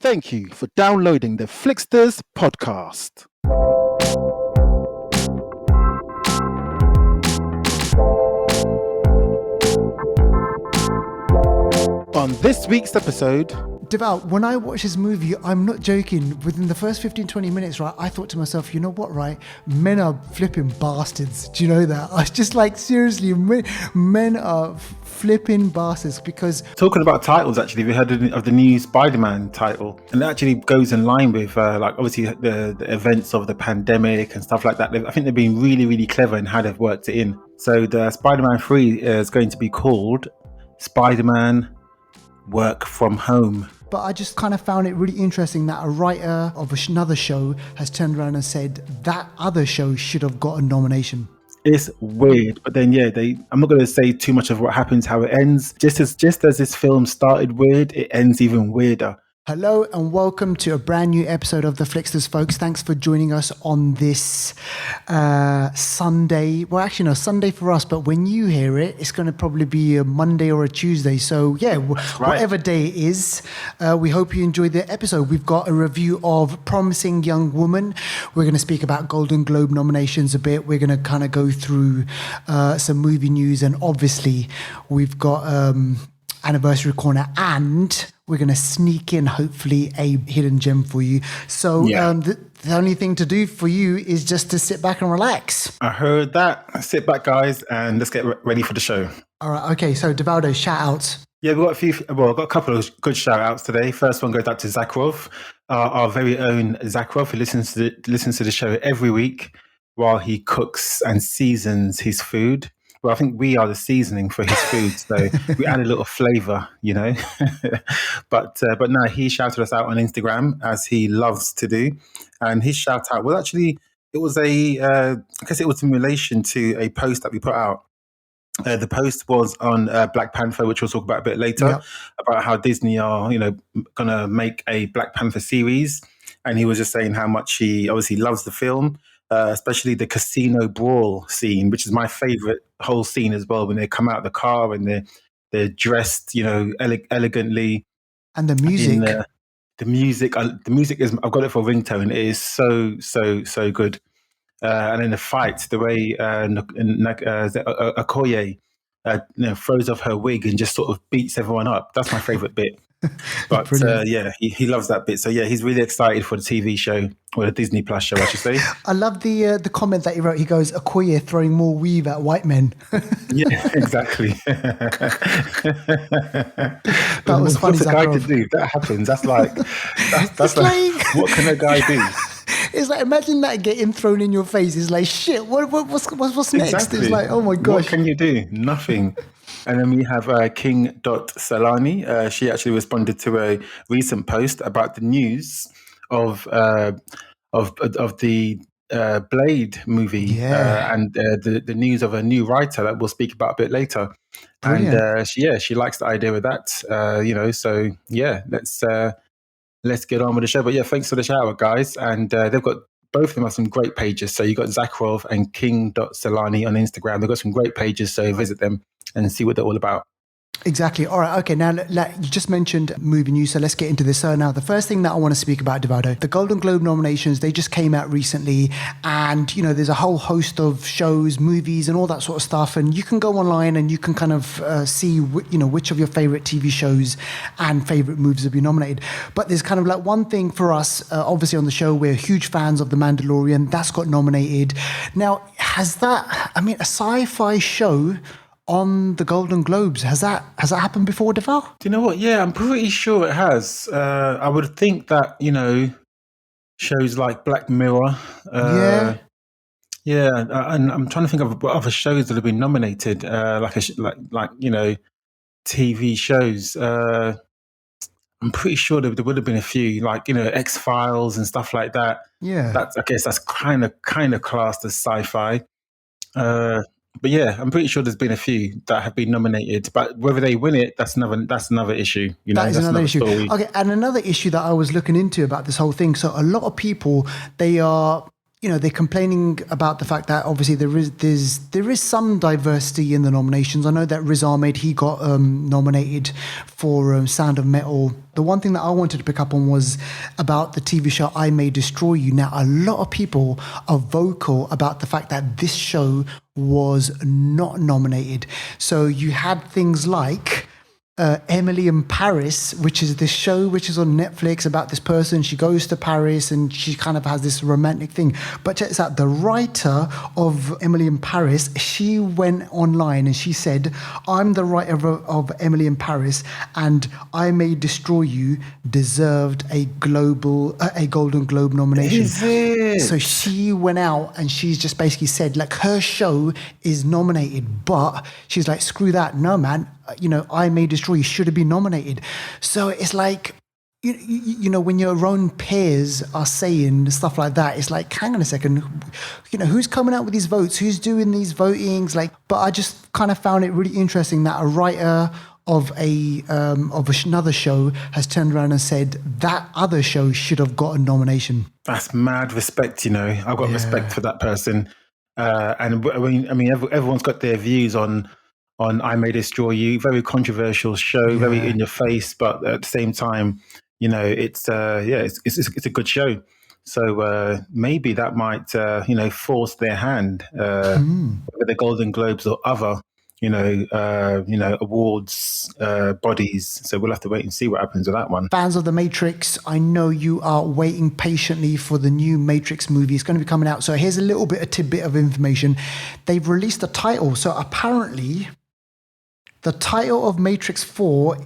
Thank you for downloading the Flixters podcast. On this week's episode, Devout, when I watch this movie, I'm not joking, within the first 15-20 minutes, right, I thought to myself, you know what, right, men are flipping bastards. Do you know that? I was just like, seriously, men are flipping bastards. Because talking about titles, actually, we heard of the new Spider-Man title, and it actually goes in line with like obviously the events of the pandemic and stuff like that. I think they've been really clever in how they've worked it in. So the Spider-Man 3 is going to be called Spider-Man Work From Home. But I just kind of found it really interesting that a writer of another show has turned around and said that other show should have got a nomination. It's weird, but then I'm not going to say too much of what happens, how it ends. Just as this film started weird, it ends even weirder. Hello and welcome to a brand new episode of TheFlixters, folks. Thanks for joining us on this Sunday. Well, actually, no, Sunday for us, but when you hear it, it's going to probably be a Monday or a Tuesday. So, yeah, whatever day it is, we hope you enjoyed the episode. We've got a review of Promising Young Woman. We're going to speak about Golden Globe nominations a bit. We're going to kind of go through some movie news. And obviously, we've got Anniversary Corner, and we're going to sneak in, hopefully, a hidden gem for you. So the only thing to do for you is just to sit back and relax. I heard that. Sit back, guys, and let's get ready for the show. All right. Okay. So, Devaldo, shout outs. Yeah, we've got a couple of good shout outs today. First one goes out to Zakharov, our very own Zakharov, who listens to the show every week while he cooks and seasons his food. Well, I think we are the seasoning for his food, so we add a little flavour, you know. But no, he shouted us out on Instagram, as he loves to do, and his shout out was actually I guess it was in relation to a post that we put out. The post was on Black Panther, which we'll talk about a bit later, about how Disney are, gonna make a Black Panther series, and he was just saying how much he obviously loves the film. Especially the casino brawl scene, which is my favorite whole scene as well, when they come out of the car and they're dressed, elegantly. And the music. The music is, I've got it for ringtone. It is so good. And then the fight, the way Okoye throws off her wig and just sort of beats everyone up. That's my favorite bit. But he loves that bit. So yeah, he's really excited for the TV show, or the Disney Plus show, I should say. I love the comment that he wrote. He goes, Okoye throwing more weave at white men. Yeah, exactly. That was funny. What's a guy to do? That happens. That's like what can a guy do? It's like, imagine that getting thrown in your face. It's like, shit, what's next? Exactly. It's like, oh my gosh. What can you do? Nothing. And then we have King.Salani. She actually responded to a recent post about the news of the Blade movie, and the news of a new writer that we'll speak about a bit later. Brilliant. And she likes the idea of that. So yeah, let's get on with the show. But yeah, thanks for the shout out, guys. And they've got, both of them have some great pages. So you got Zakharov and King.Salani on Instagram. They've got some great pages, so visit them and see what they're all about. Exactly. All right. Okay. Now, you just mentioned movie news, so let's get into this. So now, the first thing that I want to speak about, Devaldo, the Golden Globe nominations, they just came out recently, and there's a whole host of shows, movies, and all that sort of stuff. And you can go online and you can kind of see, which of your favorite TV shows and favorite movies have been nominated. But there's kind of like one thing for us, obviously on the show, we're huge fans of The Mandalorian. That's got nominated. Now, a sci-fi show on the Golden Globes, has that happened before, Deval? Do you know what? Yeah, I'm pretty sure it has. I would think that shows like Black Mirror. And I'm trying to think of what other shows that have been nominated, TV shows. I'm pretty sure there would have been a few, like X-Files and stuff like that. Yeah, I guess that's kind of classed as sci-fi. But yeah, I'm pretty sure there's been a few that have been nominated, but whether they win it, that's another issue. That is another issue. Story. Okay, and another issue that I was looking into about this whole thing. So a lot of people, they are they're complaining about the fact that obviously there is some diversity in the nominations. I know that Riz Ahmed, he got nominated for Sound of Metal. The one thing that I wanted to pick up on was about the TV show I May Destroy You. Now, a lot of people are vocal about the fact that this show was not nominated. So you had things like Emily in Paris, which is this show which is on Netflix about this person. She goes to Paris and she kind of has this romantic thing. But check this out, the writer of Emily in Paris, she went online and she said, I'm the writer of Emily in Paris and I May Destroy You deserved a Golden Globe nomination. Is it? So she went out and she's just basically said, like, her show is nominated, but she's like, screw that. No, man. I May Destroy You should have been nominated. So it's like, when your own peers are saying stuff like that, it's like, hang on a second, who's coming out with these votes? Who's doing these votings? Like, but I just kind of found it really interesting that a writer of another show has turned around and said that other show should have got a nomination. That's mad respect, I've got respect for that person. And I mean, everyone's got their views on I May Destroy You. Very controversial show, very in your face, but at the same time, it's a good show. So maybe that might force their hand with the Golden Globes or other awards bodies. So we'll have to wait and see what happens with that one. Fans of The Matrix, I know you are waiting patiently for the new Matrix movie. It's going to be coming out. So here's a little bit, a tidbit of information. They've released a title. So apparently the title of Matrix 4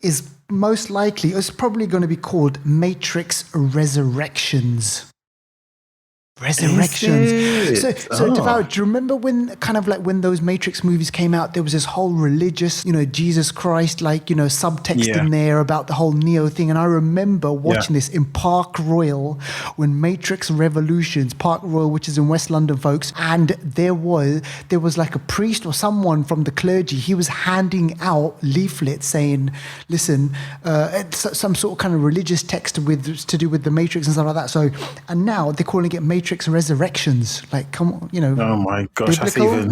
is most likely, it's probably going to be called Matrix Resurrections. Resurrections. So Devout, do you remember when when those Matrix movies came out, there was this whole religious, Jesus Christ, subtext in there about the whole Neo thing. And I remember watching this in Park Royal when Matrix Revolutions, Park Royal, which is in West London, folks. And there was like a priest or someone from the clergy. He was handing out leaflets saying, listen, some sort of kind of religious text to do with the Matrix and stuff like that. So, and now they're calling it Matrix Resurrections. Like, come on, Oh my gosh, biblical?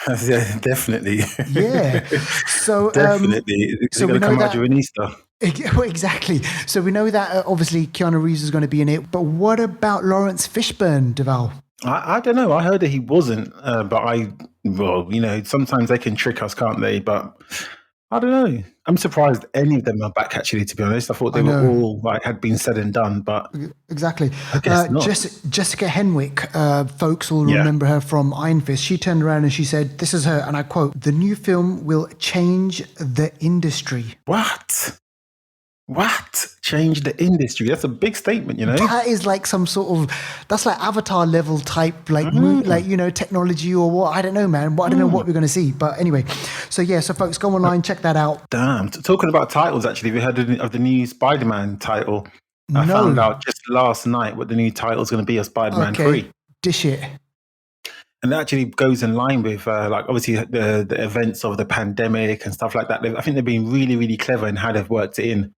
that's even definitely. Yeah. So definitely. So we going to know come out that during Easter. Exactly. So we know that obviously Keanu Reeves is going to be in it. But what about Lawrence Fishburne, Deval? I don't know. I heard that he wasn't, but sometimes they can trick us, can't they? But I don't know. I'm surprised any of them are back, actually, to be honest. I thought they were all had been said and done, but exactly. I guess not. Jessica Henwick, folks will remember her from Iron Fist. She turned around and she said, this is her, and I quote, "The new film will change the industry." What? Change the industry? That's a big statement, That is like some sort of, that's like Avatar level type, technology or what? I don't know, man. I don't know what we're going to see. But anyway, so folks, go online, check that out. Damn. Talking about titles, actually, have you heard of the new Spider-Man title? I found out just last night what the new title is going to be of Spider-Man 3. Dish it. And that actually goes in line with, obviously, the events of the pandemic and stuff like that. I think they've been really, really clever in how they've worked it in.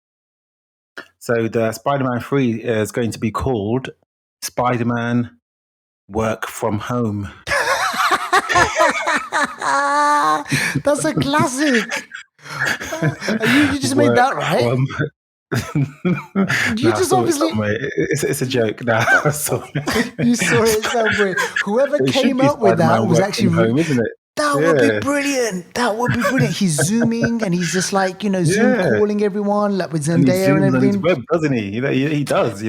So the Spider-Man 3 is going to be called Spider-Man Work From Home. That's a classic. You just made that right. It's a joke. Nah, you saw it somewhere. Whoever came up with that was actually home, isn't it? That would be brilliant. That would be brilliant. He's zooming and he's just like, Zoom calling everyone, like with Zendaya and everything. On his web, doesn't he? He does,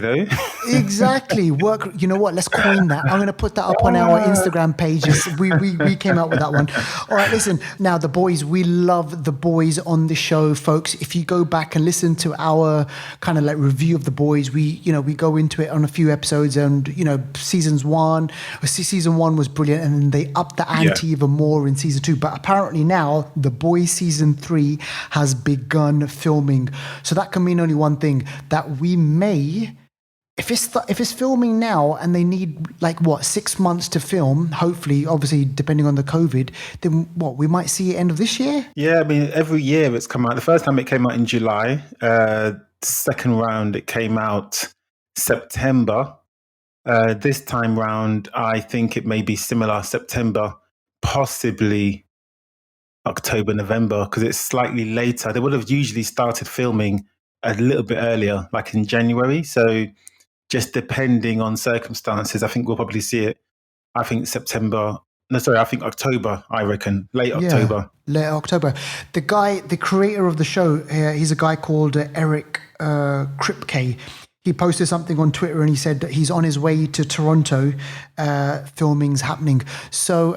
Exactly. Work. You know what? Let's coin that. I'm going to put that up on our Instagram pages. We came out with that one. All right, listen. Now, The Boys, we love The Boys on the show, folks. If you go back and listen to our kind of like review of The Boys, we go into it on a few episodes and, season one was brilliant and then they upped the ante even more in season 2, but apparently now The Boys season 3 has begun filming. So that can mean only one thing, that we may, if it's filming now and they need 6 months to film, hopefully, obviously depending on the COVID, then we might see it end of this year. Yeah, I mean every year it's come out. The first time it came out in July. Second round it came out September. This time round, I think it may be similar, September, possibly October, November, because it's slightly later. They would have usually started filming a little bit earlier, like in January. So just depending on circumstances, I think we'll probably see it. I think September. No, sorry, I think October. I reckon late October. Late October. The creator of the show, he's a guy called Eric Kripke. He posted something on Twitter and he said that he's on his way to Toronto. Filming's happening. So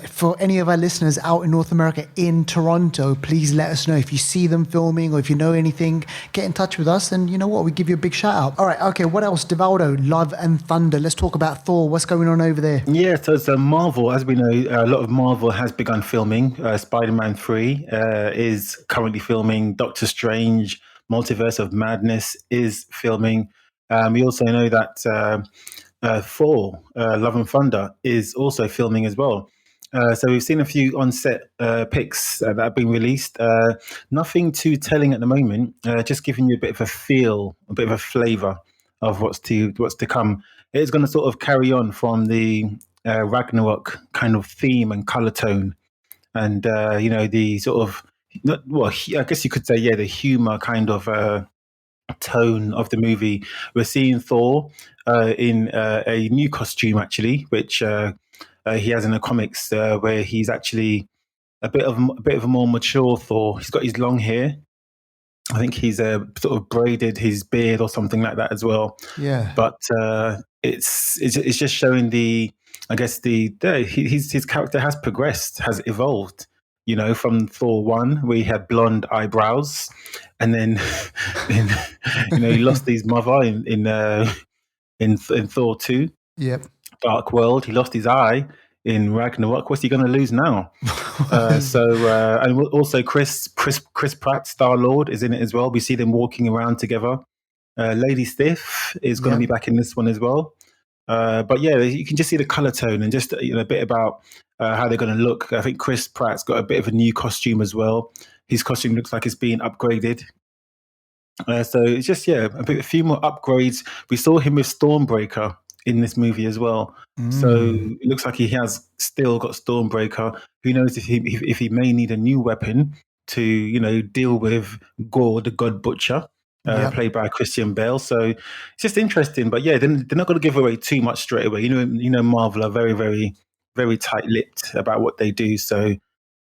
for any of our listeners out in North America in Toronto, please let us know if you see them filming or if you know anything. Get in touch with us, and you know what? We give you a big shout out. All right, okay. What else? Devaldo, Love and Thunder. Let's talk about Thor. What's going on over there? Yeah, so it's Marvel. As we know, a lot of Marvel has begun filming. Spider-Man 3 is currently filming. Doctor Strange, Multiverse of Madness is filming. We also know that Thor, Love and Thunder is also filming as well. So we've seen a few on-set pics that have been released. Nothing too telling at the moment. Just giving you a bit of a feel, a bit of a flavour of what's to come. It's going to sort of carry on from the Ragnarok kind of theme and colour tone, and the sort of I guess you could say the humour kind of tone of the movie. We're seeing Thor in a new costume actually, which he has in the comics, where he's actually a bit of a more mature Thor. He's got his long hair. I think he's sort of braided his beard or something like that as well. Yeah. But it's just showing his character has progressed, has evolved. You know, from Thor 1, where he had blonde eyebrows, and then he lost his mother in Thor 2. Yep. Dark World. He lost his eye in Ragnarok. What's he going to lose now? And also Chris Pratt, Star-Lord, is in it as well. We see them walking around together. Lady Sif is going to be back in this one as well. But yeah, you can just see the color tone and just a bit about how they're going to look. I think Chris Pratt's got a bit of a new costume as well. His costume looks like it's being upgraded. So it's just a few more upgrades. We saw him with Stormbreaker in this movie as well. So it looks like he has still got Stormbreaker. Who knows if he may need a new weapon to deal with Gore the God Butcher. Played by Christian Bale. So it's just interesting. But yeah, they're not going to give away too much straight away. Marvel are very, very, very tight-lipped about what they do. So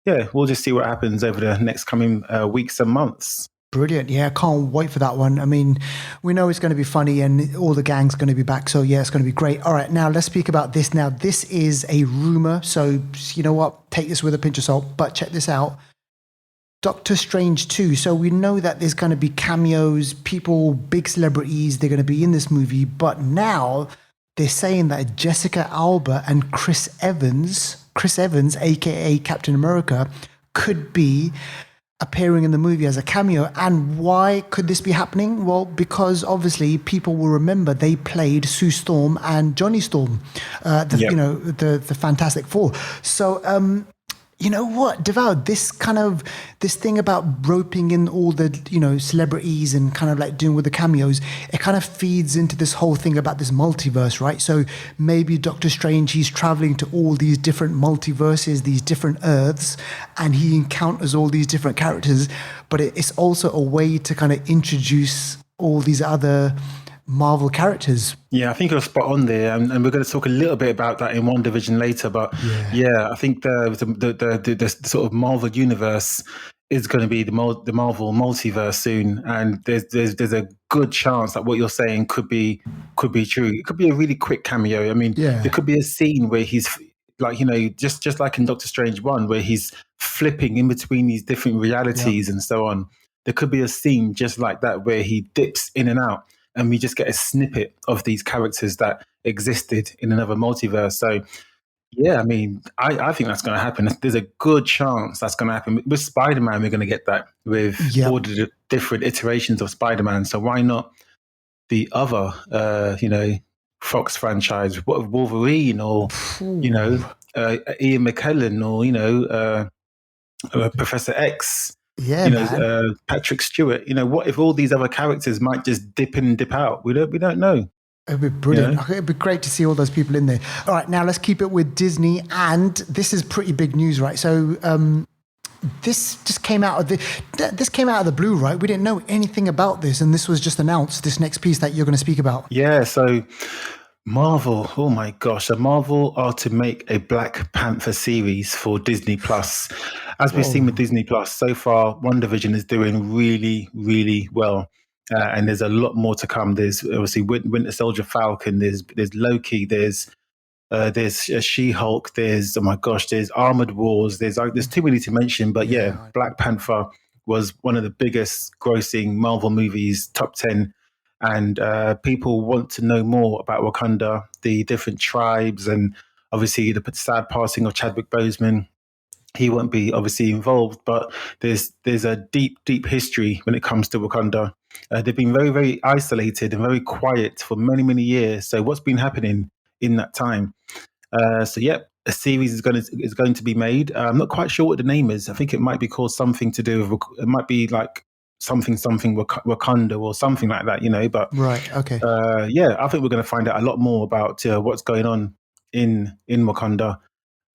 yeah, we'll just see what happens over the next coming weeks and months. Brilliant. Yeah, can't wait for that one. I mean, we know it's going to be funny and all the gang's going to be back. So yeah, it's going to be great. All right, now let's speak about this. Now, this is a rumor. So you know what? Take this with a pinch of salt. But check this out. Doctor Strange 2. So we know that there's going to be cameos, people, big celebrities, they're going to be in this movie. But now they're saying that Jessica Alba and Chris Evans, aka Captain America, could be appearing in the movie as a cameo. And why could this be happening? Well, because obviously people will remember they played Sue Storm and Johnny Storm, the Fantastic Four. So you know what, Deval, this thing about roping in all the, celebrities and kind of like doing with the cameos, it kind of feeds into this whole thing about this multiverse, right? So maybe Doctor Strange, he's traveling to all these different multiverses, these different Earths, and he encounters all these different characters, but it's also a way to kind of introduce all these other Marvel characters. Yeah, I think you're spot on there, and we're going to talk a little bit about that in WandaVision later. But I think the sort of Marvel universe is going to be the Marvel multiverse soon, and there's a good chance that what you're saying could be true. It could be a really quick cameo. I mean, there could be a scene where he's like, just like in Doctor Strange 1, where he's flipping in between these different realities and so on. There could be a scene just like that where he dips in and out, and we just get a snippet of these characters that existed in another multiverse. So, yeah, I mean, I think that's going to happen. There's a good chance that's going to happen. With Spider-Man, we're going to get that with all the different iterations of Spider-Man. So why not the other, Fox franchise, Wolverine, or, Ian McKellen, or, Professor X. Patrick Stewart. What if all these other characters might just dip in and dip out? We don't know. It'd be brilliant. It'd be great to see all those people in there. All right, now let's keep it with Disney, and this is pretty big news, right? So this just came out of the blue, right? We didn't know anything about this, and this was just announced. This next piece that you're going to speak about. Yeah. So Marvel, oh my gosh, so Marvel are to make a Black Panther series for Disney Plus. As we've seen with Disney Plus, so far, WandaVision is doing really, really well. And there's a lot more to come. There's obviously Winter Soldier Falcon, there's Loki, there's She-Hulk, there's, oh my gosh, there's Armored Wars, there's too many to mention, but yeah, Black Panther was one of the biggest grossing Marvel movies, top 10. And people want to know more about Wakanda, the different tribes, and obviously the sad passing of Chadwick Boseman. He won't be obviously involved, but there's a deep history when it comes to Wakanda. They've been very, very isolated and very quiet for many, many years. So what's been happening in that time? A series is going to be made. I'm not quite sure what the name is. I think it might be called something to do with, it might be like something Wakanda or something like that, But right, okay, I think we're going to find out a lot more about what's going on in Wakanda.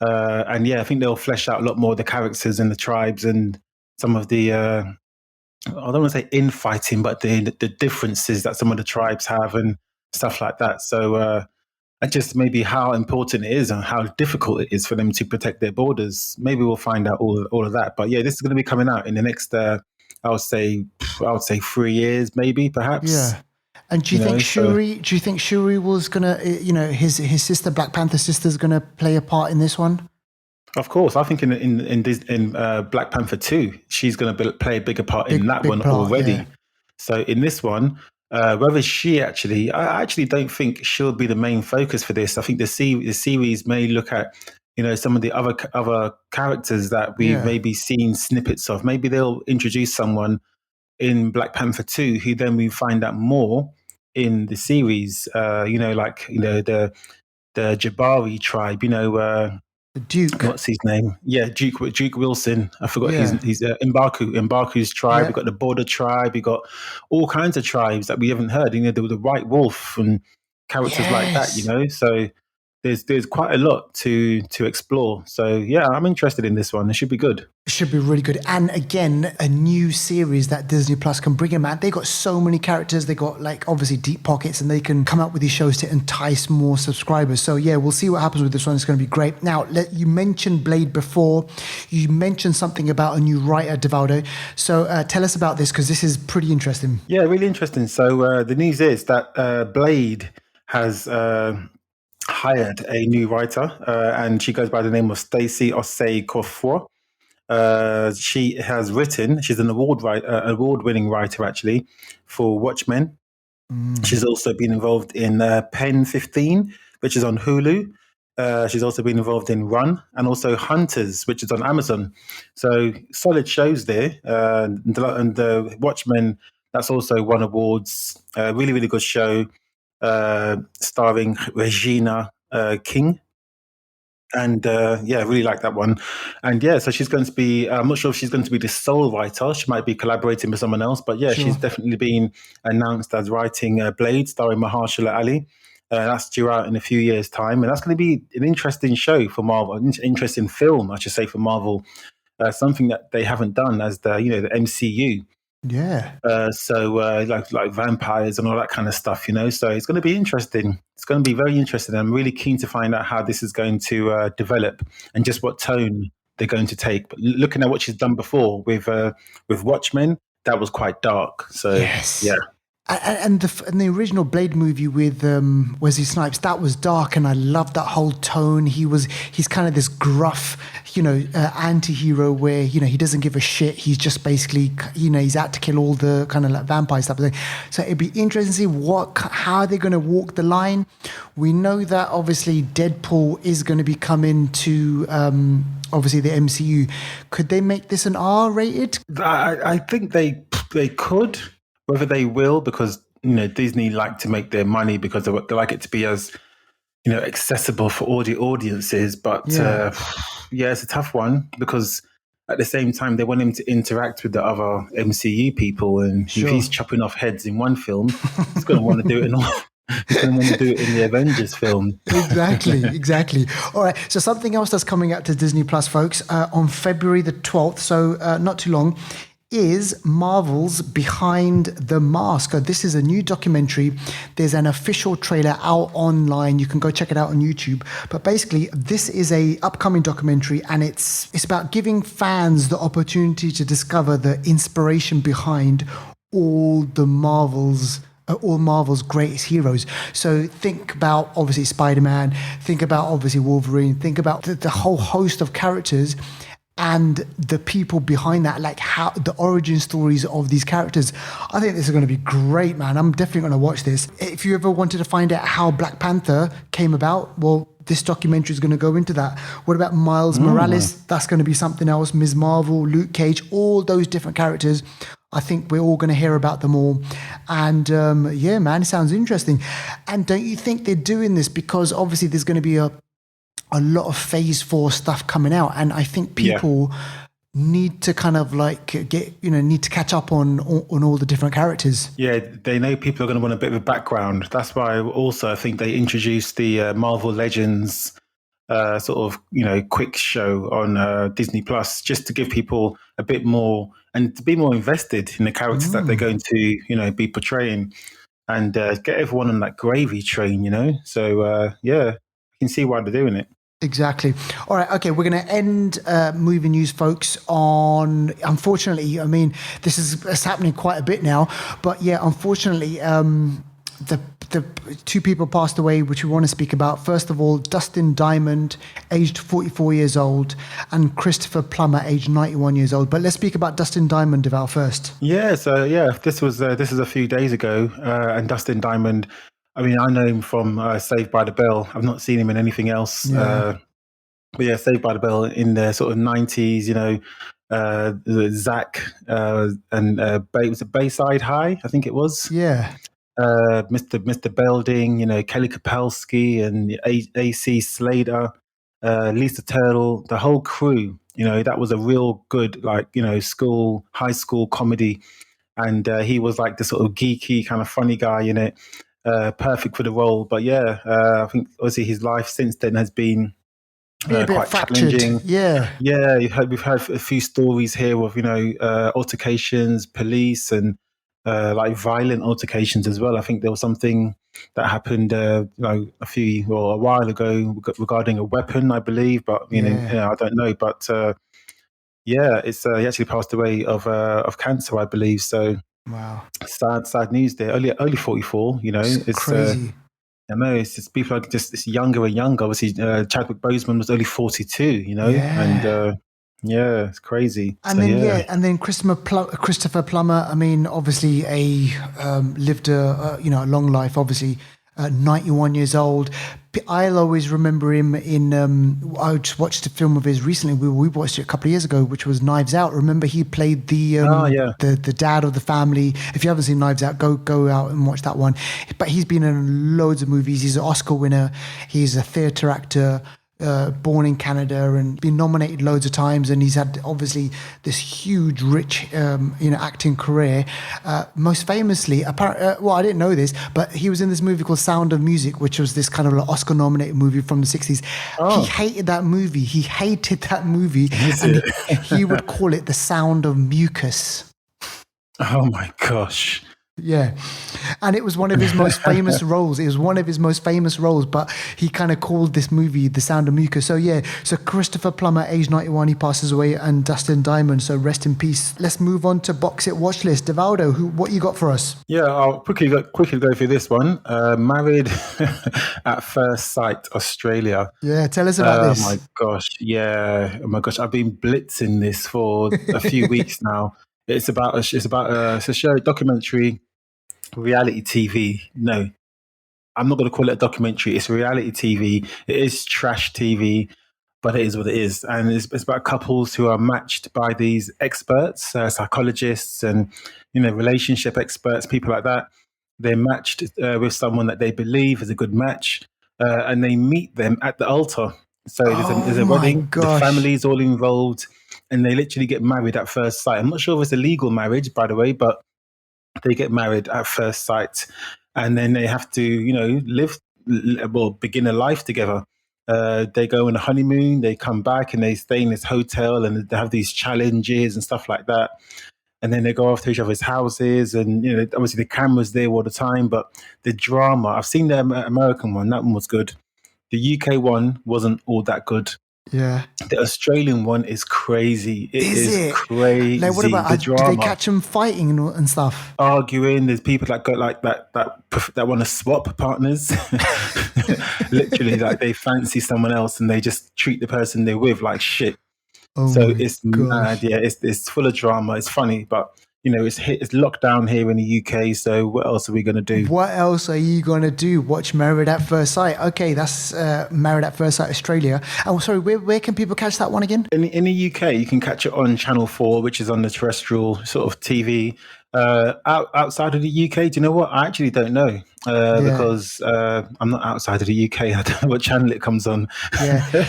I think they'll flesh out a lot more of the characters and the tribes and some of the, I don't want to say infighting, but the differences that some of the tribes have and stuff like that. So, and just maybe how important it is and how difficult it is for them to protect their borders. Maybe we'll find out all of that. But yeah, this is going to be coming out in the next, I would say 3 years, maybe, perhaps. Yeah. And do you think Shuri? Do you think Shuri was gonna, his sister, Black Panther sister, is gonna play a part in this one? Of course, I think in Black Panther 2, she's gonna play a bigger part in that one already. Yeah. So in this one, whether I actually don't think she'll be the main focus for this. I think the series may look at some of the other characters that we've maybe seen snippets of. Maybe they'll introduce someone in Black Panther 2 who then we find out more in the series, the Jabari tribe, the Duke. What's his name? Yeah, Duke Wilson. I forgot he's Mbaku's tribe. Yeah. We've got the Border tribe. We've got all kinds of tribes that we haven't heard. The White Wolf and characters like that. So there's quite a lot to explore. So yeah, I'm interested in this one. It should be good. It should be really good. And again, a new series that Disney Plus can bring in, man. They got so many characters. They got obviously deep pockets, and they can come up with these shows to entice more subscribers. So yeah, we'll see what happens with this one. It's going to be great. Now, you mentioned Blade before. You mentioned something about a new writer, Devaldo. So tell us about this, because this is pretty interesting. Yeah, really interesting. So the news is that Blade has hired a new writer, and she goes by the name of Stacey Osei Kofo. She has written, she's an award-winning writer actually, for Watchmen. She's also been involved in Pen 15, which is on Hulu. She's also been involved in Run and also Hunters, which is on Amazon. So solid shows there. And Watchmen, that's also won awards. Really, really good show. Starring Regina King. And really like that one. And so she's going to be, I'm not sure if she's going to be the sole writer. She might be collaborating with someone else. But sure. She's definitely been announced as writing Blade, starring Mahershala Ali. That's due out in a few years' time. And that's going to be an interesting show for Marvel, an interesting film, I should say, for Marvel. Something that they haven't done as the MCU. Yeah. Like vampires and all that kind of stuff, So it's going to be interesting. It's going to be very interesting. I'm really keen to find out how this is going to develop and just what tone they're going to take. But looking at what she's done before with Watchmen, that was quite dark. So yes. Yeah. And the original Blade movie with Wesley Snipes, that was dark, and I loved that whole tone. He's kind of this gruff, anti-hero where he doesn't give a shit. He's just basically he's out to kill all the kind of like vampire stuff. So it'd be interesting to see how they're going to walk the line. We know that obviously Deadpool is going to be coming to obviously the MCU. Could they make this an R-rated? I think they could. Whether they will, because Disney like to make their money because they like it to be as accessible for all the audiences. But it's a tough one because at the same time they want him to interact with the other MCU people, and if he's chopping off heads in one film, he's going to want to do it in all. He's going to want to do it in the Avengers film. Exactly. All right. So something else that's coming out to Disney Plus, folks, on February the 12th, so not too long, is Marvel's Behind the Mask. This is a new documentary. There's an official trailer out online. You can go check it out on YouTube. But basically, this is a upcoming documentary, and it's about giving fans the opportunity to discover the inspiration behind all Marvel's greatest heroes. So think about obviously Spider-Man, think about obviously Wolverine, think about the whole host of characters and the people behind that, like how the origin stories of these characters. I think this is going to be great, man. I'm definitely going to watch this. If you ever wanted to find out how Black Panther came about, well, this documentary is going to go into that. What about Miles Morales? That's going to be something else. Ms. Marvel, Luke Cage, all those different characters. I think we're all going to hear about them all. And yeah, man, it sounds interesting. And don't you think they're doing this because obviously there's going to be a lot of Phase 4 stuff coming out, and I think people need to kind of like need to catch up on all the different characters. Yeah, they know people are going to want a bit of a background. That's why also I think they introduced the Marvel Legends sort of quick show on Disney Plus, just to give people a bit more and to be more invested in the characters that they're going to be portraying, and get everyone on that gravy train. So yeah, you can see why they're doing it. Exactly. All right. Okay. We're going to end movie news, folks, on, unfortunately, I mean, this is happening quite a bit now, but yeah, unfortunately, the two people passed away, which we want to speak about. First of all, Dustin Diamond, aged 44 years old, and Christopher Plummer, aged 91 years old. But let's speak about Dustin Diamond, Deval, first. Yeah. So yeah, this is a few days ago, and Dustin Diamond, I mean, I know him from Saved by the Bell. I've not seen him in anything else. Yeah. But yeah, Saved by the Bell in the sort of 90s, Zach and was it Bayside High? I think it was. Yeah. Mr. Belding, Kelly Kapowski and AC Slater, Lisa Turtle, the whole crew. That was a real good, high school comedy. And he was like the sort of geeky kind of funny guy in it. Perfect for the role. But yeah, I think obviously his life since then has been quite challenging. Yeah. We've had a few stories here of altercations, police, and like violent altercations as well. I think there was something that happened a while ago regarding a weapon, I believe, but I don't know. But it's he actually passed away of cancer, I believe. So wow, sad news there. Only 44. It's crazy. I know it's just people are just it's younger and younger. Obviously, Chadwick Boseman was only 42. And it's crazy. And and then Christopher Plummer. I mean, obviously, lived a long life. Obviously, 91 years old. I'll always remember him in. I just watched a film of his recently. We watched it a couple of years ago, which was Knives Out. Remember, he played the dad of the family. If you haven't seen Knives Out, go out and watch that one. But he's been in loads of movies. He's an Oscar winner. He's a theatre actor. Born in Canada and been nominated loads of times, and he's had obviously this huge, rich, acting career. Most famously, I didn't know this, but he was in this movie called Sound of Music, which was this kind of like Oscar-nominated movie from the 60s. Oh. He hated that movie. And he would call it the sound of mucus. Oh my gosh. Yeah. And it was one of his most famous roles. But he kind of called this movie The Sound of Mucus. So yeah, so Christopher Plummer, age 91, he passes away, and Dustin Diamond, so rest in peace. Let's move on to Boxset Watchlist. Devaldo, what you got for us? Yeah, I'll quickly go through this one. Married at First Sight, Australia. Yeah, tell us about this. Oh my gosh, I've been blitzing this for a few weeks now. It's a show, documentary, reality TV. No, I'm not going to call it a documentary. It's reality TV. It is trash TV, but it is what it is. And it's about couples who are matched by these experts, psychologists and, relationship experts, people like that. They're matched with someone that they believe is a good match, and they meet them at the altar. So there's a wedding, the family's all involved, and they literally get married at first sight. I'm not sure if it's a legal marriage, by the way, but they get married at first sight. and then they have to, begin a life together. They go on a honeymoon, they come back and they stay in this hotel and they have these challenges and stuff like that. And then they go off to each other's houses, and obviously the camera's there all the time. But the drama, I've seen the American one, that one was good. The UK one wasn't all that good. Yeah. The Australian one is crazy. It is crazy. Like, what about the drama? Do they catch them fighting and stuff? Arguing. There's people that got like that want to swap partners. Literally, like they fancy someone else and they just treat the person they're with like shit. Oh, so it's mad. Yeah, it's full of drama. It's funny, but it's locked down here in the UK. So what else are we going to do? What else are you going to do? Watch Married at First Sight. Okay, that's Married at First Sight Australia. Oh, sorry, where can people catch that one again? In the UK, you can catch it on Channel 4, which is on the terrestrial sort of TV. Outside of the UK, do you know what? I actually don't know because I'm not outside of the UK. I don't know what channel it comes on. Yeah,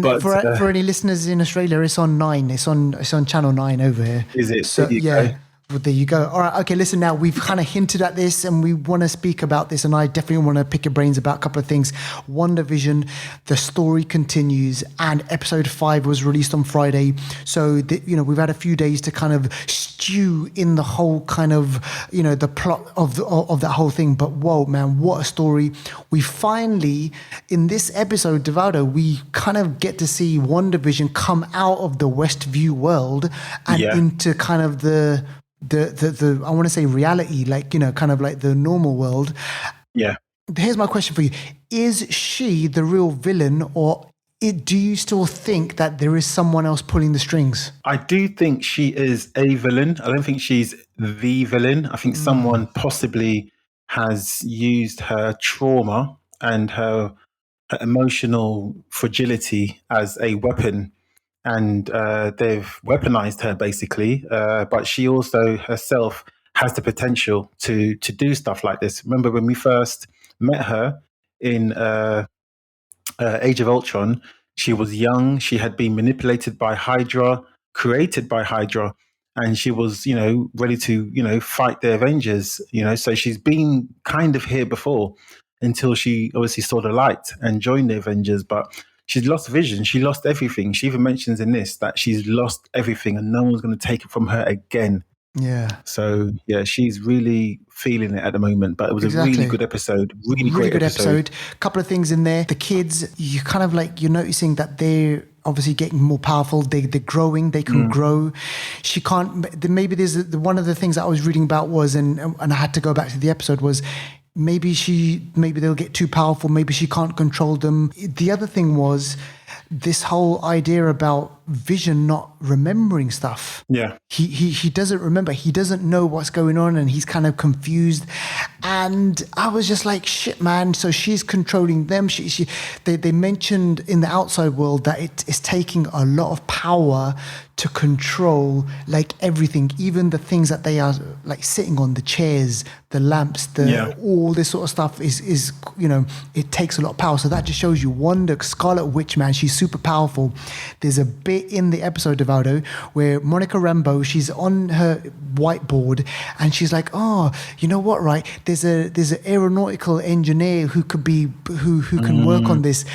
but for any listeners in Australia, it's on 9. It's on Channel 9 over here. Is it? So yeah. Well, there you go. All right. Okay. Listen, now we've kind of hinted at this and we want to speak about this, and I definitely want to pick your brains about a couple of things. WandaVision, the story continues, and episode 5 was released on Friday. So, we've had a few days to kind of stew in the whole kind of, the plot of that whole thing. But whoa, man, what a story. We finally, in this episode, Devaldo, we kind of get to see WandaVision come out of the Westview world and into kind of the I want to say reality, like, kind of like the normal world. Yeah. Here's my question for you. Is she the real villain, or do you still think that there is someone else pulling the strings? I do think she is a villain. I don't think she's the villain. I think someone possibly has used her trauma and her emotional fragility as a weapon. And they've weaponized her basically, but she also herself has the potential to do stuff like this. Remember when we first met her in Age of Ultron, she was young, she had been manipulated by Hydra, created by Hydra, and she was, ready to, fight the Avengers, so she's been kind of here before until she obviously saw the light and joined the Avengers, but she's lost vision. She lost everything. She even mentions in this that she's lost everything and no one's going to take it from her again. Yeah. So, yeah, she's really feeling it at the moment. But it was a really good episode. Really great good episode. A couple of things in there. The kids, you kind of you're noticing that they're obviously getting more powerful. They're growing. They can grow. She can't. Maybe there's one of the things that I was reading about was, and I had to go back to the episode, was maybe they'll get too powerful. Maybe she can't control them. The other thing was this whole idea about Vision not remembering stuff. Yeah. He doesn't remember. He doesn't know what's going on and he's kind of confused. And I was just like, shit, man. So she's controlling them. They mentioned in the outside world that it's taking a lot of power to control like everything, even the things that they are like sitting on, the chairs, the lamps, all this sort of stuff is it takes a lot of power. So that just shows you Wanda, Scarlet Witch, man, she's super powerful. There's a bit in the episode, Devaldo, where Monica Rambeau, she's on her whiteboard and she's like, oh, you know what, right? There's an aeronautical engineer who could be who can work on this.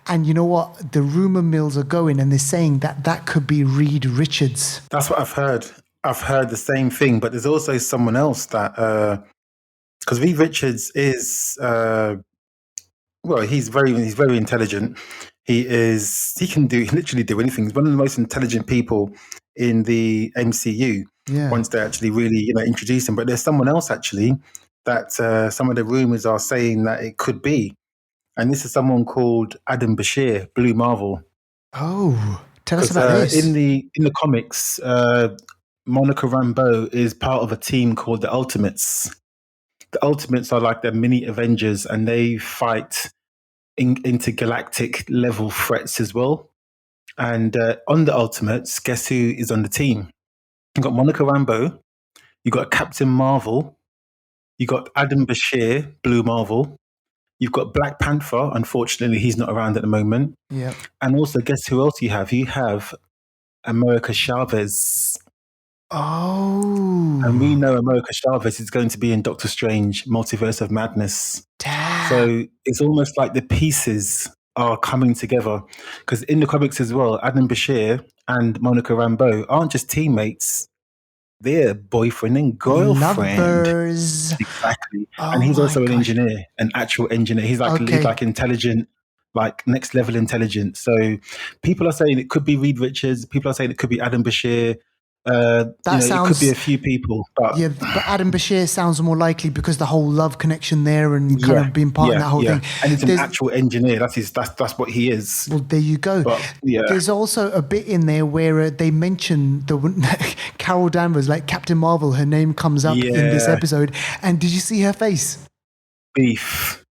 And you know what? The rumor mills are going and they're saying that could be Reed Richards. That's what I've heard. I've heard the same thing, but there's also someone else that because Reed Richards is he's very intelligent. He can literally do anything. He's one of the most intelligent people in the MCU. Yeah. Once they actually really introduce him, but there's someone else actually that some of the rumors are saying that it could be. And this is someone called Adam Bashir, Blue Marvel. Oh, tell us about this. In the comics, Monica Rambeau is part of a team called the Ultimates. The Ultimates are like the mini Avengers, and they fight intergalactic level threats as well. And on the Ultimates, guess who is on the team? You've got Monica Rambeau, you've got Captain Marvel, you've got Adam Bashir, Blue Marvel. You've got Black Panther. Unfortunately, he's not around at the moment. Yeah. And also, guess who else you have? You have America Chavez. Oh. And we know America Chavez is going to be in Doctor Strange, Multiverse of Madness. Damn. So it's almost like the pieces are coming together. Because in the comics as well, Adam Bashir and Monica Rambeau aren't just teammates, they're boyfriend and girlfriend. Lovers. Exactly. Oh And he's my also an gosh. engineer, an actual engineer. He's Okay. like intelligent, like next level intelligence. So people are saying it could be Reed Richards. People are saying it could be Adam Bashir. That It could be sounds, a few people, but yeah, but Adam Bashir sounds more likely because the whole love connection there and kind of being part in that whole thing. And he's an There's- actual engineer. That's what he is. Well, there you go. But yeah, There's also a bit in there where they mention the Carol Danvers, like Captain Marvel. Her name comes up in this Yeah. episode. And did you see her face? beef.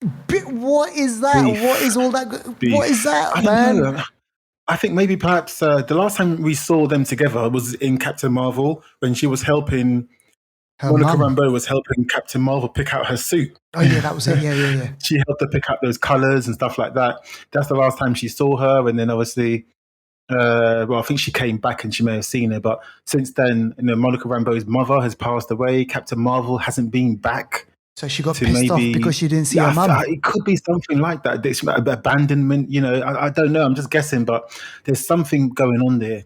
What is that? Beef. What is all that? Beef. What is that, I man? don't know. I think maybe perhaps the last time we saw them together was in Captain Marvel when she was helping. Her Monica mum. Rambeau was helping Captain Marvel pick out her suit. Oh yeah, that was it. Yeah. She helped her pick out those colors and stuff like that. That's the last time she saw her. And then obviously, I think she came back and she may have seen her. But since then, Monica Rambeau's mother has passed away. Captain Marvel hasn't been back. So she got To pissed off maybe- because she didn't see her mum. It could be something like that. This abandonment, I don't know. I'm just guessing, but there's something going on there.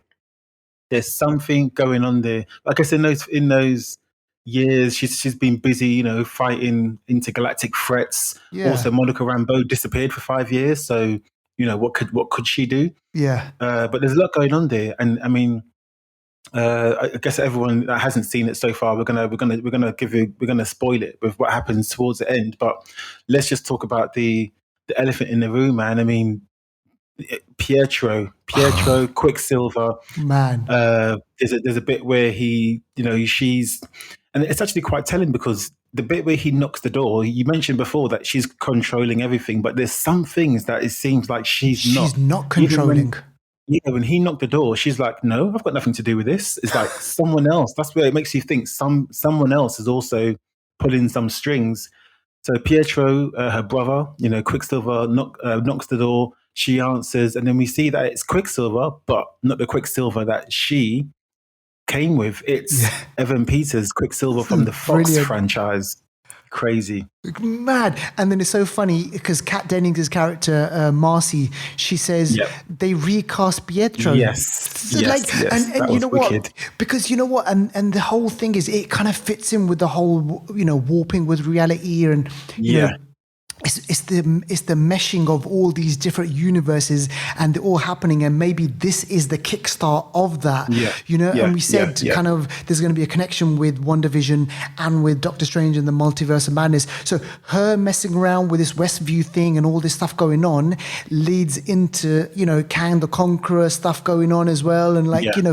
There's something going on there. I guess in those years, she's been busy, fighting intergalactic threats. Yeah. Also, Monica Rambeau disappeared for 5 years, so what could she do? Yeah. But there's a lot going on there, and I mean, I guess everyone that hasn't seen it so far, we're gonna spoil it with what happens towards the end. But let's just talk about the elephant in the room, man. I mean, Pietro, Quicksilver. Man. There's a bit where she's, and it's actually quite telling because the bit where he knocks the door, you mentioned before that she's controlling everything, but there's some things that it seems like she's not controlling. When he knocked the door, she's like, "No, I've got nothing to do with this." It's like someone else. That's where it makes you think someone else is also pulling some strings. So Pietro, her brother, Quicksilver knocks the door. She answers, and then we see that it's Quicksilver, but not the Quicksilver that she came with. It's Evan Peters, Quicksilver from the Fox Brilliant. franchise. Crazy. Mad. And then it's so funny because Kat Dennings' character, Marcy, she says they recast Pietro. Yes. And That you was know wicked. what? Because you know what? And the whole thing is it kind of fits in with the whole, warping with reality and, you know, it's the meshing of all these different universes and they're all happening, and maybe this is the kickstart of that. And we said kind of there's going to be a connection with WandaVision and with Doctor Strange and the Multiverse of Madness. So her messing around with this Westview thing and all this stuff going on leads into Kang the Conqueror stuff going on as well, and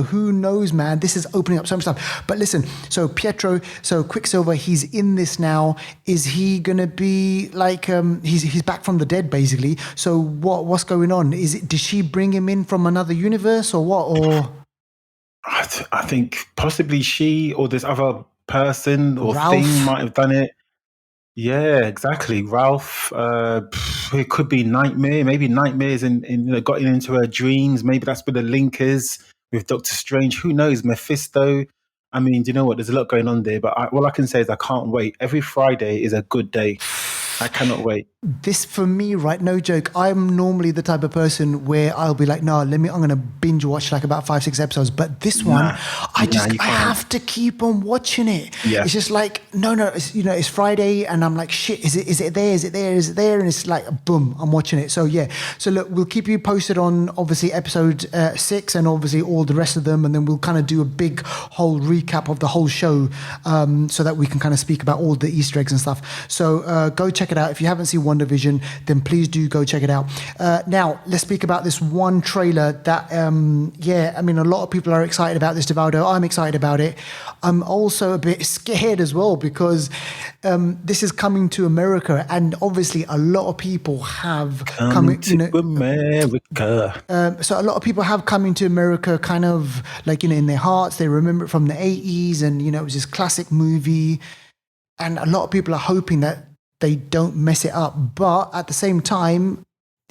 who knows, man? This is opening up so much stuff. But listen, so Quicksilver, he's in this now. Is he going to be like? He's back from the dead, basically. So what's going on? Did she bring him in from another universe or what? Or I think possibly she or this other person or Ralph? thing might have done it. Yeah, exactly. Ralph. It could be Nightmare. Maybe Nightmare's gotten into her dreams. Maybe that's where the link is with Doctor Strange. Who knows? Mephisto. I mean, do you know what? There's a lot going on there. But all I can say is I can't wait. Every Friday is a good day. I cannot wait. This for me, right? No joke. I'm normally the type of person where I'll be like, no, I'm going to binge watch like about 5-6 episodes. But this one, I have to keep on watching it. Yeah. It's just like, no, it's Friday and I'm like, shit, is it there? Is it there? Is it there? And it's like, boom, I'm watching it. So yeah. So look, we'll keep you posted on obviously episode 6 and obviously all the rest of them. And then we'll kind of do a big whole recap of the whole show so that we can kind of speak about all the Easter eggs and stuff. So go check it out. If you haven't seen WandaVision, then please do go check it out. Now, let's speak about this one trailer that, I mean, a lot of people are excited about this, Devaldo. I'm excited about it. I'm also a bit scared as well because this is coming to America, and obviously a lot of people have coming to America. So a lot of people have come into America kind of like, in their hearts. They remember it from the 80s and, it was this classic movie. And a lot of people are hoping that they don't mess it up. But at the same time,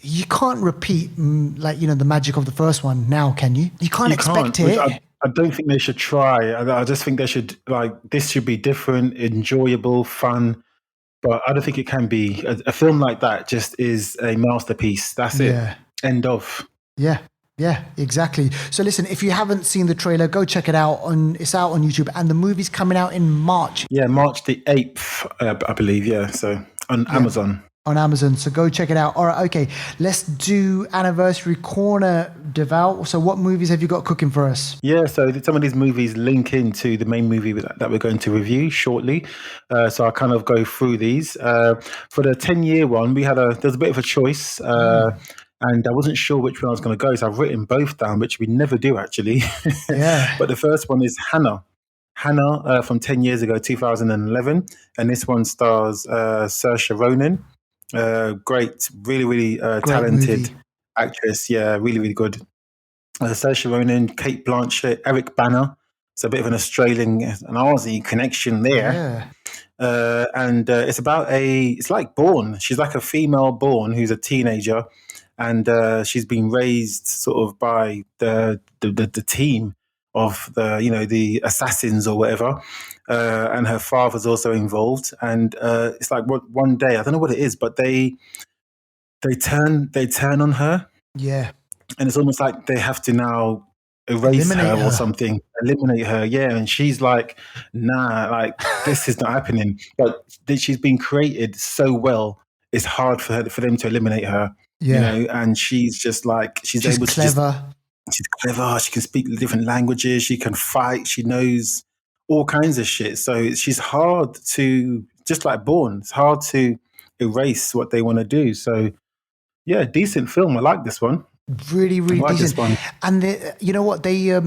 you can't repeat the magic of the first one now, can you? You can't expect it. I I don't think they should try. I just think they should this should be different, enjoyable, fun. But I don't think it can be. A film like that just is a masterpiece. That's it. Yeah. End of. Yeah. Yeah, exactly. So listen, if you haven't seen the trailer, go check it out. It's out on YouTube, and the movie's coming out in March. Yeah, March the 8th, I believe. Yeah, so on Amazon. On Amazon, so go check it out. All right, okay, let's do Anniversary Corner, Deval. So what movies have you got cooking for us? Yeah, so some of these movies link into the main movie that we're going to review shortly. So I'll kind of go through these. For the 10-year one, there's a bit of a choice. And I wasn't sure which one I was going to go, so I've written both down, which we never do actually. Yeah. But the first one is Hanna. Hanna from 10 years ago, 2011. And this one stars Saoirse Ronan. Great, really, really talented movie. actress. Yeah, really, really good. Saoirse Ronan, Kate Blanchett, Eric Bana. It's a bit of an Aussie connection there. Yeah. And it's about it's like Bourne. She's like a female Bourne who's a teenager, and she's been raised sort of by the team of the assassins or whatever, and her father's also involved. And it's like one day, I don't know what it is, but they turn on her. Yeah. And it's almost like they have to now erase her or something, eliminate her. Yeah, and she's like, nah, like this is not happening. But she's been created so well, it's hard for them to eliminate her. Yeah. And she's just like she's able clever. She's clever. She can speak different languages. She can fight. She knows all kinds of shit. So she's hard to, just like Bourne, it's hard to erase what they want to do. So yeah, decent film. I like this one. Really, really like decent. This one. And you know what? They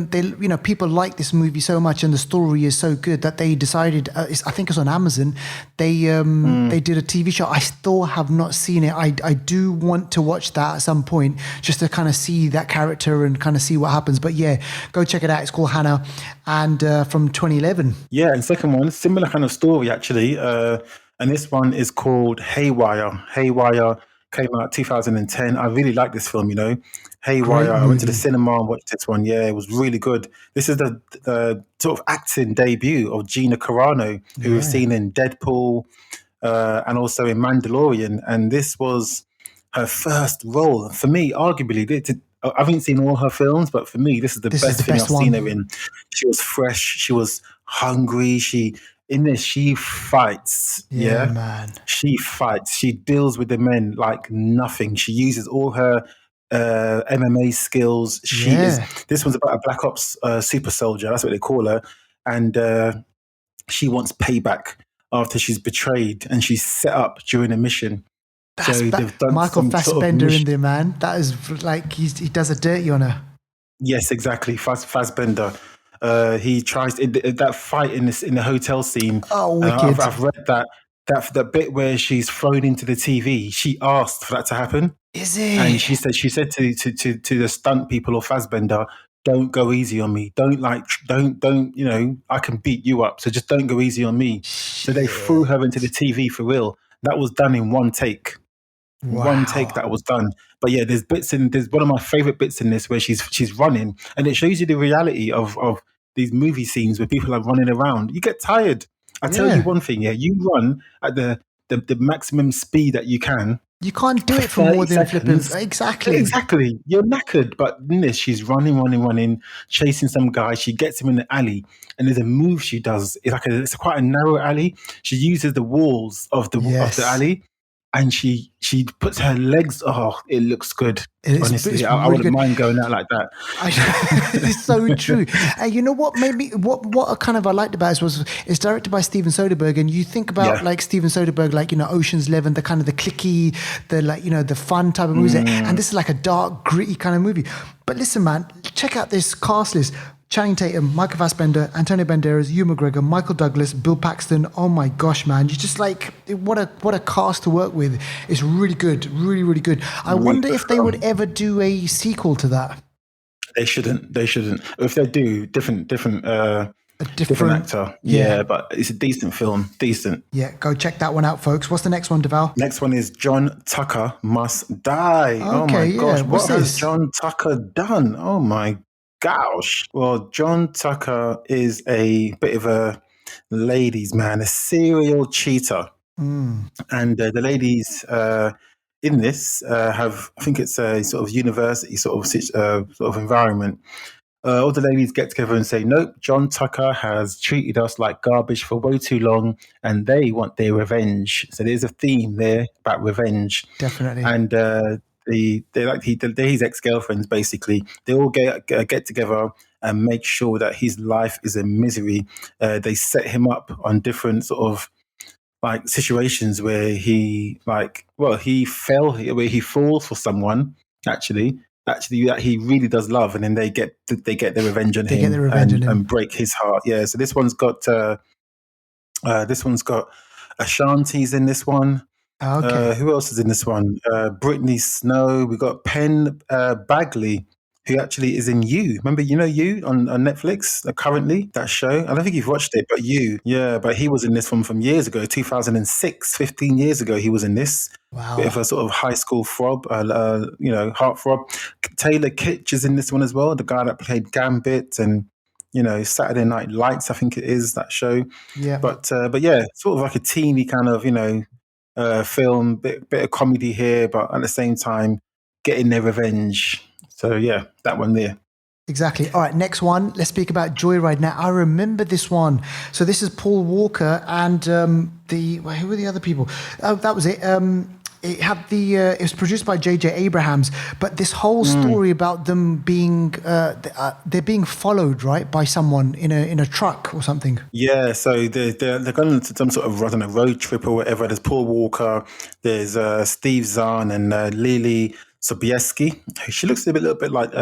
people like this movie so much, and the story is so good that they decided. I think it's on Amazon. They did a TV show. I still have not seen it. I do want to watch that at some point, just to kind of see that character and kind of see what happens. But yeah, go check it out. It's called Hanna, and from 2011. Yeah, and second one, similar kind of story actually. And this one is called Haywire. Haywire came out 2010. I really like this film, Haywire. I went to the cinema and watched this one. Yeah, it was really good. This is the sort of acting debut of Gina Carano, who we've seen in Deadpool and also in Mandalorian. And this was her first role. For me, arguably, I haven't seen all her films, but for me, this is the best thing I've seen her in. She was fresh. She was hungry. In this, she fights. Yeah, man. She fights. She deals with the men like nothing. She uses all her MMA skills. This one's about a Black Ops super soldier. That's what they call her. And she wants payback after she's betrayed and she's set up during a mission. They've done Michael Fassbender in there, man. That is like he does a dirty on her. Yes, exactly. Fassbender. He tries that fight in the hotel scene. Oh, wicked! I've read that bit where she's thrown into the TV. She asked for that to happen. Is it? And she said to the stunt people or Fassbender, "Don't go easy on me. Don't I can beat you up. So just don't go easy on me." Shit. So they threw her into the TV for real. That was done in one take. Wow. One take that was done. But yeah, there's one of my favorite bits in this where she's running, and it shows you the reality of these movie scenes where people are running around. You get tired. I tell you one thing, you run at the maximum speed that you can. You can't do it for more than flipping. Exactly. You're knackered. But in this, she's running, chasing some guy. She gets him in the alley, and there's a move she does. It's quite a narrow alley. She uses the walls of the alley. And she puts her legs. Oh, it looks good. Honestly, I wouldn't mind going out like that. It's so true. And you know what made me what I liked about it was it's directed by Steven Soderbergh, and you think about like Steven Soderbergh, like Ocean's 11, the kind of the clicky, the fun type of movies, and this is like a dark, gritty kind of movie. But listen, man, check out this cast list. Channing Tatum, Michael Fassbender, Antonio Banderas, Ewan McGregor, Michael Douglas, Bill Paxton. Oh my gosh, man! You just like what a cast to work with. It's really good, really, really good. I wonder if they would ever do a sequel to that. They shouldn't. If they do, different actor. Yeah, but it's a decent film. Decent. Yeah, go check that one out, folks. What's the next one, Deval? Next one is John Tucker Must Die. Okay, oh my gosh, what has John Tucker done? Oh my Gosh. Well, John Tucker is a bit of a ladies' man, a serial cheater. And the ladies in this have, I think it's a sort of university sort of environment. All the ladies get together and say, nope, John Tucker has treated us like garbage for way too long, and they want their revenge. So there's a theme there about revenge. Definitely. And they're his ex-girlfriends, basically. They all get together and make sure that his life is a misery. They set him up on different sort of like situations where where he falls for someone actually that he really does love, and then they get their revenge on him and break his heart. Yeah, so this one's got Ashanti's in this one. Okay. Who else is in this one? Brittany Snow. We got Penn Bagley, who actually is in You. Remember, You on Netflix currently, that show? I don't think you've watched it, but You. Yeah, but he was in this one from years ago, 2006, 15 years ago he was in this. Wow. Bit of a sort of high school throb, heartthrob. Taylor Kitsch is in this one as well, the guy that played Gambit and, Saturday Night Lights, I think it is, that show. Yeah. But yeah, sort of like a teeny kind of, film, bit of comedy here, but at the same time, getting their revenge. So yeah, that one there. Exactly. All right, next one. Let's speak about Joyride. Now, I remember this one. So this is Paul Walker and who were the other people? Oh, that was it. It was produced by J.J. Abrahams, but this whole story about them being they're being followed, right, by someone in a truck or something. Yeah, so they're going on some sort of road trip or whatever. There's Paul Walker, there's Steve Zahn and Lily Sobieski. She looks a little bit like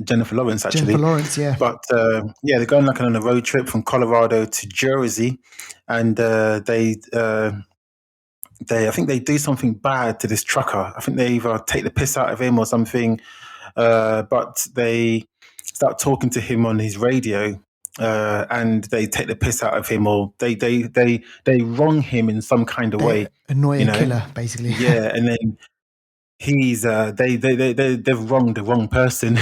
Jennifer Lawrence, actually. Jennifer Lawrence, yeah. But they're going like on a road trip from Colorado to Jersey, and I think they do something bad to this trucker. I think they either take the piss out of him or something, but they start talking to him on his radio, and they take the piss out of him, or they wrong him in some kind of way. Annoying killer, basically. Yeah, and then he's they've wronged the wrong person.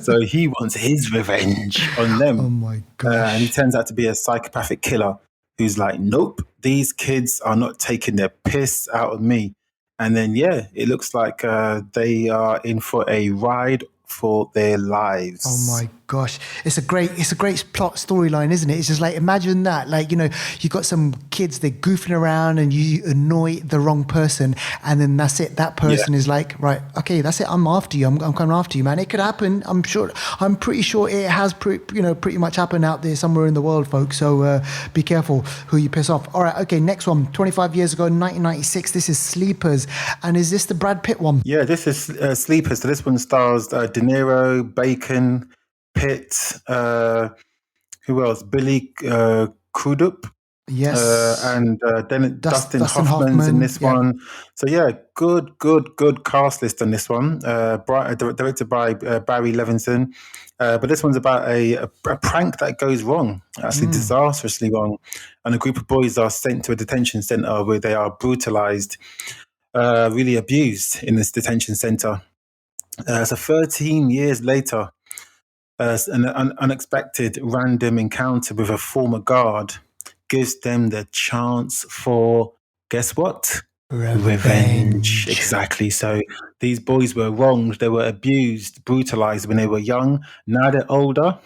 So he wants his revenge on them. Oh my god! And he turns out to be a psychopathic killer who's like, nope, these kids are not taking their piss out of me. And then, yeah, it looks like they are in for a ride for their lives. Oh my gosh, it's a great plot storyline, isn't it? It's just like, imagine that, like, you got some kids, they're goofing around and you annoy the wrong person, and then that's it, that person is like, right, okay, that's it, I'm after you, I'm coming after you, man. It could happen, I'm pretty sure it has pretty much happened out there somewhere in the world, folks, so be careful who you piss off. All right, okay, next one, 25 years ago, 1996, this is Sleepers, and is this the Brad Pitt one? Yeah, this is Sleepers, so this one stars De Niro, Bacon, Pitt, who else? Billy Crudup. Yes. And then Dustin Hoffman's in this one. So yeah, good cast list on this one. Directed by Barry Levinson. But this one's about a prank that goes wrong, actually disastrously wrong. And a group of boys are sent to a detention center where they are brutalized, really abused in this detention center. So 13 years later, an unexpected random encounter with a former guard gives them the chance for, guess what? Revenge. Exactly. So these boys were wronged, they were abused, brutalized when they were young. Now they're older.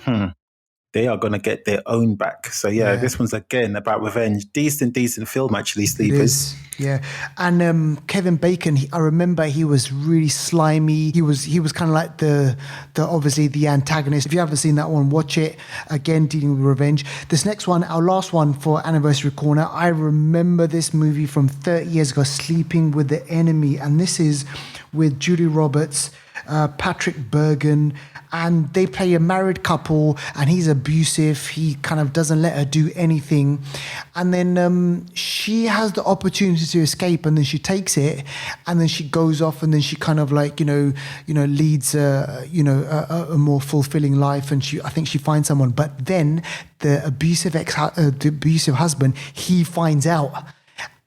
They are going to get their own back. So yeah, this one's again about revenge. Decent film, actually, Sleepers. Yeah. And Kevin Bacon, I remember he was really slimy. He was kind of like the obviously the antagonist. If you haven't seen that one, watch it. Again, dealing with revenge. This next one, our last one for Anniversary Corner. I remember this movie from 30 years ago, Sleeping with the Enemy. And this is with Julie Roberts, Patrick Bergen, and they play a married couple, and he's abusive. He kind of doesn't let her do anything, and then she has the opportunity to escape, and then she takes it, and then she goes off, and then she kind of like leads a more fulfilling life, and I think she finds someone. But then the abusive husband, he finds out.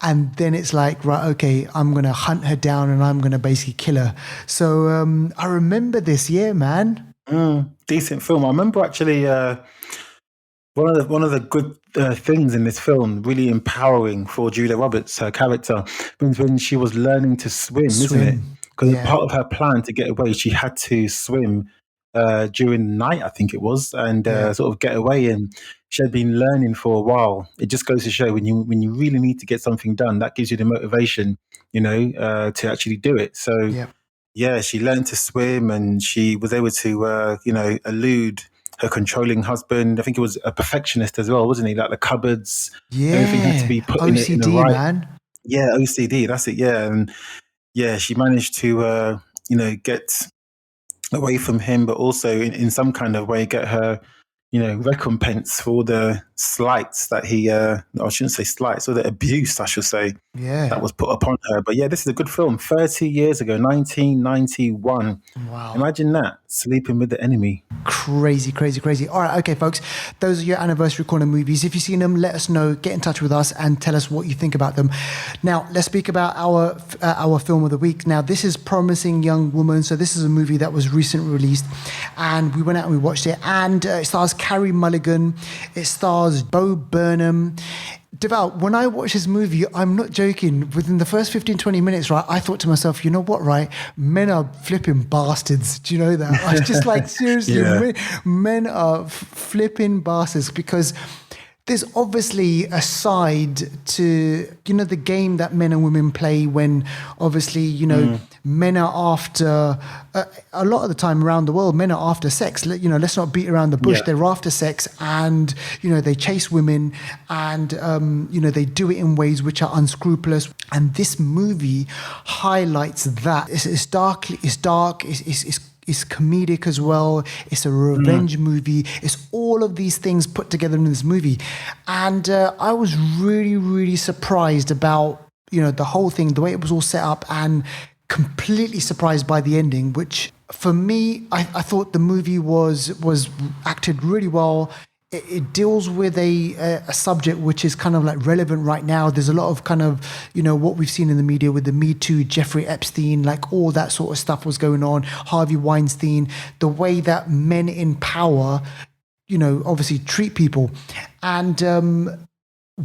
And then it's like, right, okay, I'm going to hunt her down and I'm going to basically kill her. So I remember this, yeah, man. Decent film. I remember actually one of the good things in this film, really empowering for Julia Roberts, her character, was when she was learning to swim, isn't it? Swim. Because Yeah. part of her plan to get away, she had to swim during the night, I think it was, and Yeah. sort of get away. And she had been learning for a while. It just goes to show when you really need to get something done, that gives you the motivation, to actually do it. So Yeah. yeah, she learned to swim, and she was able to elude her controlling husband. I think he was a perfectionist as well, wasn't he? Like the cupboards, everything had to Yeah. be put in the OCD, right. man. Yeah, OCD. That's it. Yeah, and yeah, she managed to get away from him, but also in some kind of way get her recompense for all the slights that he. I shouldn't say slights, or the abuse, I should say, Yeah. that was put upon her. But yeah, this is a good film. 30 years ago, 1991. Wow. Imagine that, sleeping with the enemy. Crazy, crazy, crazy. All right, okay, folks. Those are your anniversary corner movies. If you've seen them, let us know. Get in touch with us and tell us what you think about them. Now, let's speak about our film of the week. Now, this is Promising Young Woman. So this is a movie that was recently released, and we went out and we watched it. And it stars Carey Mulligan. It stars Bo Burnham. Devout, when I watched this movie, I'm not joking, within the first 15, 20 minutes, right, I thought to myself, you know what, right? Men are flipping bastards. Do you know that? I was just like, seriously, Yeah. men are flipping bastards, because there's obviously a side to, the game that men and women play when obviously, men are after, a lot of the time around the world, men are after sex. Let's not beat around the bush. Yeah. They're after sex, and, they chase women, and, they do it in ways which are unscrupulous. And this movie highlights that. It's dark, it's comedic as well. It's a revenge movie. It's all of these things put together in this movie. And I was really, really surprised about, the whole thing, the way it was all set up, and completely surprised by the ending, which for me, I thought the movie was acted really well. It deals with a subject which is kind of like relevant right now. There's a lot of kind of, what we've seen in the media with the Me Too, Jeffrey Epstein, like all that sort of stuff was going on, Harvey Weinstein, the way that men in power, obviously treat people. And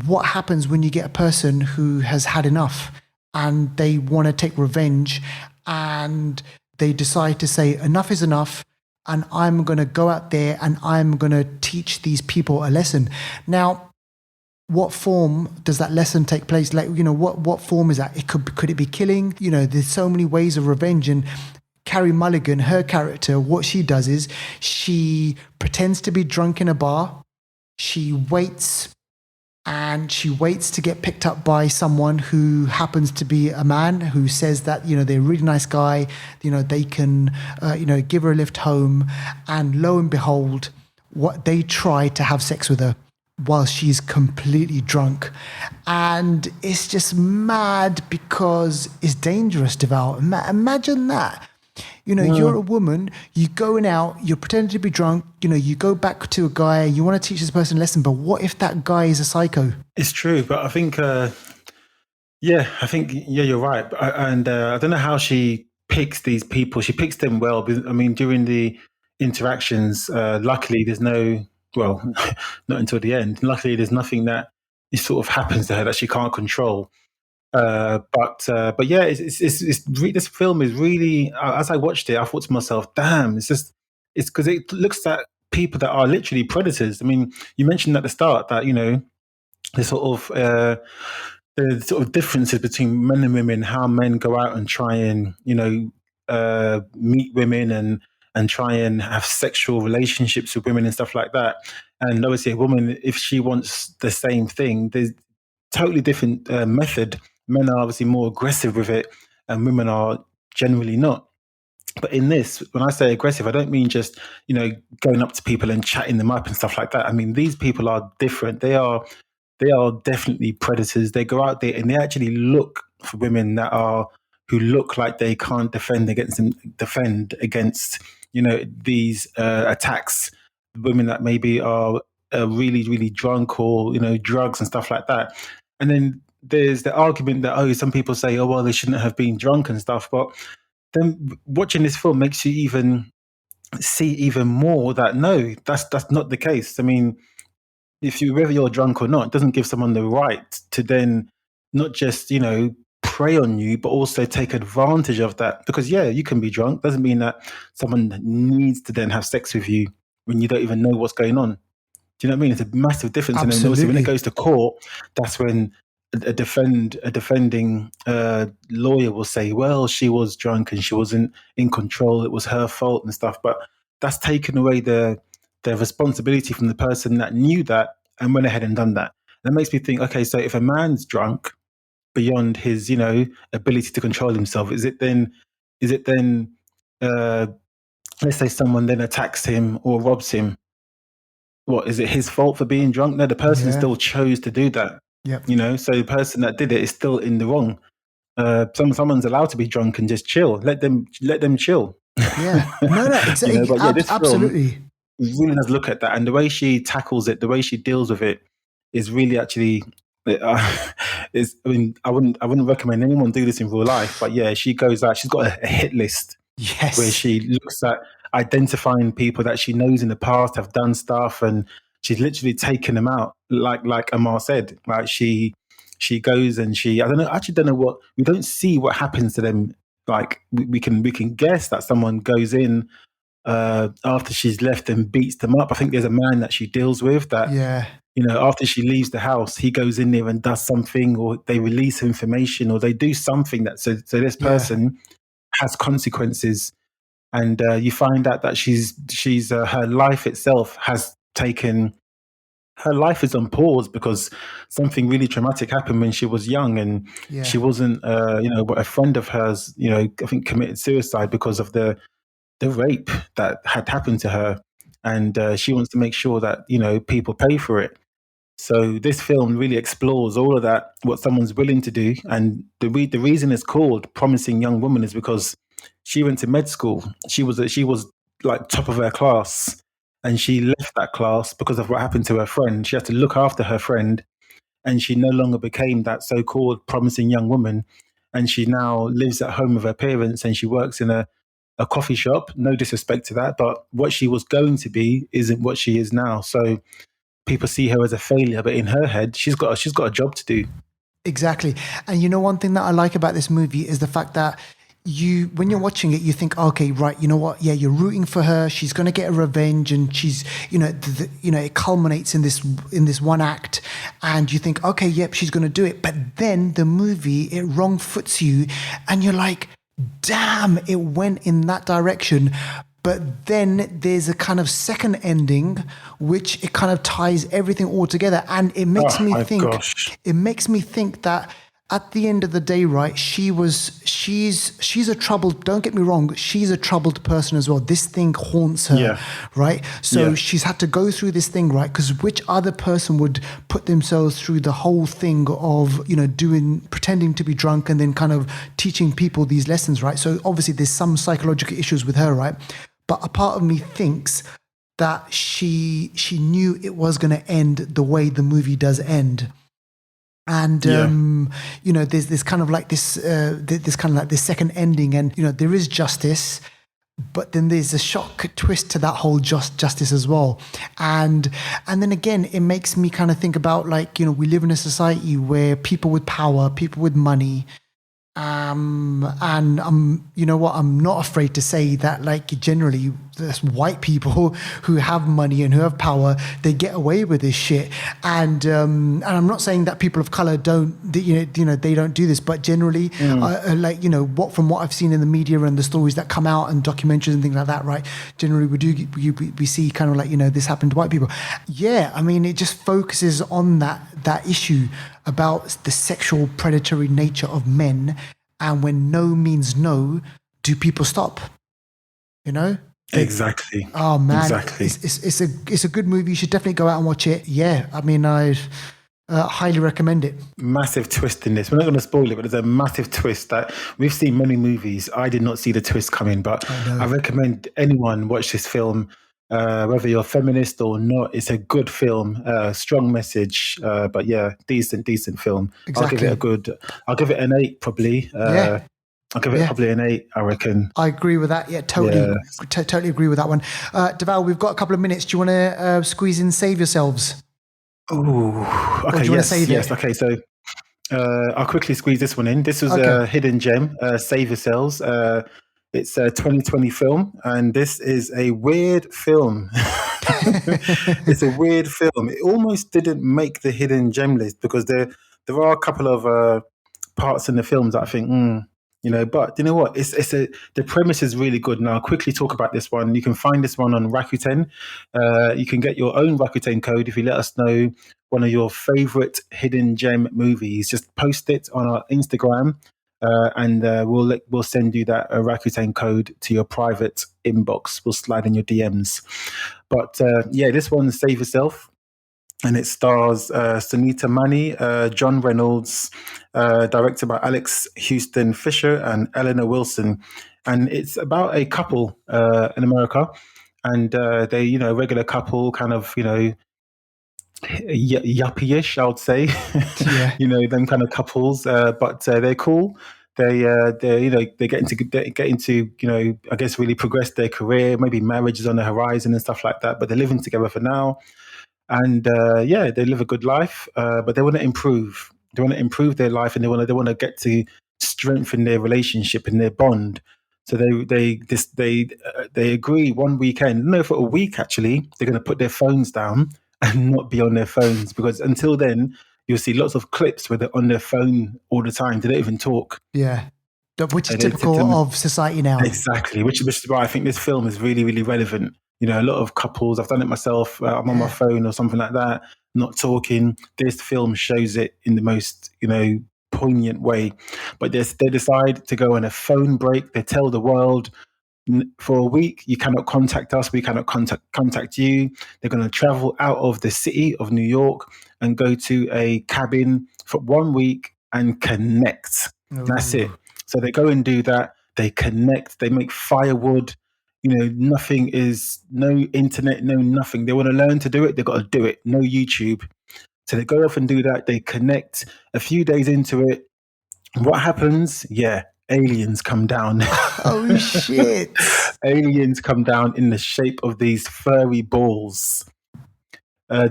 what happens when you get a person who has had enough and they want to take revenge, and they decide to say enough is enough, and I'm going to go out there and I'm going to teach these people a lesson. Now, what form does that lesson take place? Like, what form is that? Could it be killing? There's so many ways of revenge. And Carey Mulligan, her character, what she does is she pretends to be drunk in a bar. She waits to get picked up by someone who happens to be a man, who says that, they're a really nice guy, they can, give her a lift home. And lo and behold, what they try to have sex with her while she's completely drunk. And it's just mad, because it's dangerous, Deval. Imagine that. You're a woman, you're going out, you're pretending to be drunk, you go back to a guy, you want to teach this person a lesson, but what if that guy is a psycho? It's true, but I think, you're right. I don't know how she picks these people. She picks them well. I mean, during the interactions, luckily there's not until the end. Luckily, there's nothing that sort of happens to her that she can't control. But yeah, this film is really. As I watched it, I thought to myself, "Damn, it's because it looks at people that are literally predators." I mean, you mentioned at the start that the sort of differences between men and women, how men go out and try and meet women and try and have sexual relationships with women and stuff like that. And obviously, a woman, if she wants the same thing, there's totally different method. Men are obviously more aggressive with it, and women are generally not. But in this, when I say aggressive, I don't mean just going up to people and chatting them up and stuff like that. I mean, these people are different. They are definitely predators. They go out there and they actually look for women who look like they can't defend against these attacks. Women that maybe are really, really drunk, or drugs and stuff like that. And then there's the argument that some people say, well, they shouldn't have been drunk and stuff. But then watching this film makes you even see even more that no, that's not the case. I mean, whether you're drunk or not, it doesn't give someone the right to then not just, prey on you, but also take advantage of that. Because yeah, you can be drunk. Doesn't mean that someone needs to then have sex with you when you don't even know what's going on. Do you know what I mean? It's a massive difference. And then obviously when it goes to court, that's when a defending lawyer will say, well, she was drunk and she wasn't in control. It was her fault and stuff. But that's taken away the responsibility from the person that knew that and went ahead and done that. That makes me think, okay, so if a man's drunk beyond his, ability to control himself, is it then, uh, let's say someone then attacks him or robs him, what, is it his fault for being drunk? No, the person still chose to do that. Yep. So the person that did it is still in the wrong. Someone's allowed to be drunk and just chill. Let them chill. Yeah. No, exactly. But yeah, this absolutely. film really does look at that, and the way she tackles it, the way she deals with it, is really actually. Is I mean, I wouldn't recommend anyone do this in real life, but yeah, she goes out. She's got a hit list. Yes. Where she looks at identifying people that she knows in the past have done stuff, and she's literally taken them out. Like Amar said, like she goes and I don't know what, we don't see what happens to them. Like we can guess that someone goes in after she's left and beats them up. I think there's a man that she deals with that. Yeah. After she leaves the house, he goes in there and does something, or they release information, or they do something that so this person has consequences, and you find out that she's her life itself has taken. Her life is on pause because something really traumatic happened when she was young, and she wasn't, a friend of hers, I think committed suicide because of the rape that had happened to her, and she wants to make sure that people pay for it. So this film really explores all of that, what someone's willing to do, and the reason it's called Promising Young Woman is because she went to med school. She was like top of her class, and she left that class because of what happened to her friend. She had to look after her friend, and she no longer became that so-called promising young woman. And she now lives at home with her parents, and she works in a coffee shop. No disrespect to that, but what she was going to be isn't what she is now. So people see her as a failure, but in her head, she's got a job to do. Exactly. And one thing that I like about this movie is the fact that when you're watching it, you think, okay, right, you know what? Yeah, you're rooting for her. She's going to get a revenge, and she's, it culminates in this one act, and you think, okay, yep, she's going to do it. But then the movie, it wrong foots you, and you're like, damn, it went in that direction. But then there's a kind of second ending, which it kind of ties everything all together, and it makes me think. Gosh. It makes me think that at the end of the day, right, she's a troubled, don't get me wrong, she's a troubled person as well. This thing haunts her, right? So she's had to go through this thing, right? Because which other person would put themselves through the whole thing of, pretending to be drunk and then kind of teaching people these lessons, right? So obviously there's some psychological issues with her, right? But a part of me thinks that she knew it was going to end the way the movie does end. And there's kind of like this second ending, and there is justice, but then there's a shock twist to that whole justice as well. And then again, it makes me kind of think about, like, we live in a society where people with power, people with money, and I'm not afraid to say that, like, generally there's white people who have money and who have power, they get away with this shit. And I'm not saying that people of color don't, they don't do this, but generally, from what I've seen in the media and the stories that come out and documentaries and things like that, right? Generally, we see kind of like, this happened to white people. Yeah, I mean, it just focuses on that issue about the sexual predatory nature of men, and when no means no, do people stop? Exactly. Oh man, exactly. It's a good movie. You should definitely go out and watch it. Yeah, I mean, I highly recommend it. Massive twist in this. We're not going to spoil it, but there's a massive twist that we've seen many movies. I did not see the twist coming, but I recommend anyone watch this film. Whether you're feminist or not, it's a good film, strong message, but yeah, decent film. Exactly. I'll give it an 8 probably. I'll give it probably an 8, I reckon. I agree with that. Yeah, totally. Totally agree with that one. Deval, we've got a couple of minutes. Do you want to squeeze in Save Yourselves? Oh, okay. Or do you want to save it? Okay, so I'll quickly squeeze this one in. This was a hidden gem, Save Yourselves. It's a 2020 film, and this is a weird film. It's a weird film. It almost didn't make the hidden gem list because there are a couple of parts in the films that I think, but you know what? The premise is really good. Now, I'll quickly talk about this one. You can find this one on Rakuten. You can get your own Rakuten code if you let us know one of your favorite hidden gem movies. Just post it on our Instagram, and we'll send you that Rakuten code to your private inbox. We'll slide in your DMs. But this one, Save Yourself. And it stars Sunita Mani, John Reynolds, directed by Alex Houston Fisher and Eleanor Wilson. And it's about a couple in America. And they, a regular couple, kind of, yuppie-ish, I would say. Yeah. Them kind of couples. But they're cool. They get into I guess really progress their career. Maybe marriage is on the horizon and stuff like that. But they're living together for now. And they live a good life, but they want to improve. They want to improve their life, and they want to get to strengthen their relationship and their bond. So they agree one weekend, no, for a week actually, they're going to put their phones down and not be on their phones, because until then you'll see lots of clips where they're on their phone all the time. They don't even talk. Yeah, which is typical of society now. Exactly, which is why I think this film is really, really relevant. A lot of couples, I've done it myself, I'm on my phone or something like that, not talking. This film shows it in the most, poignant way. But they decide to go on a phone break. They tell the world, for a week, you cannot contact us, we cannot contact you. They're going to travel out of the city of New York and go to a cabin for 1 week and connect. Ooh. That's it. So they go and do that. They connect, they make firewood. Nothing is, no internet, no nothing. They want to learn to do it, they've got to do it. No YouTube. So they go off and do that. They connect. A few days into it, what happens? Yeah, aliens come down. Oh, shit. Aliens come down in the shape of these furry balls.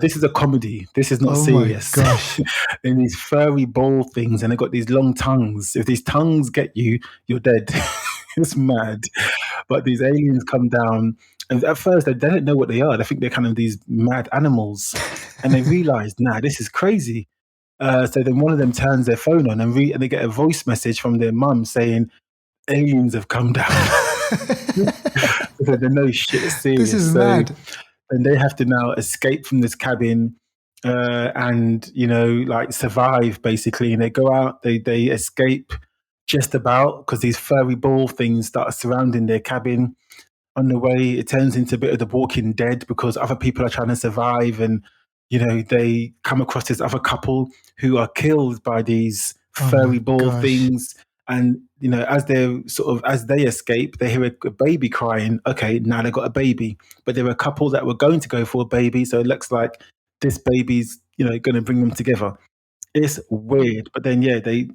This is a comedy. This is not serious. My gosh. And these furry ball things, and they've got these long tongues. If these tongues get you, you're dead. It's mad. But these aliens come down, and at first they don't know what they are. They think they're kind of these mad animals, and they realize, this is crazy. So then one of them turns their phone on, and they get a voice message from their mum saying, aliens have come down. So they know shit is serious. This is mad. And they have to now escape from this cabin and, survive, basically. And they go out, they escape just about, because these furry ball things start surrounding their cabin. On the way, it turns into a bit of The Walking Dead, because other people are trying to survive, and they come across this other couple who are killed by these furry ball things. And as they escape, they hear a baby crying. Okay, now they've got a baby, but there were a couple that were going to go for a baby, so it looks like this baby's going to bring them together. It's weird, but then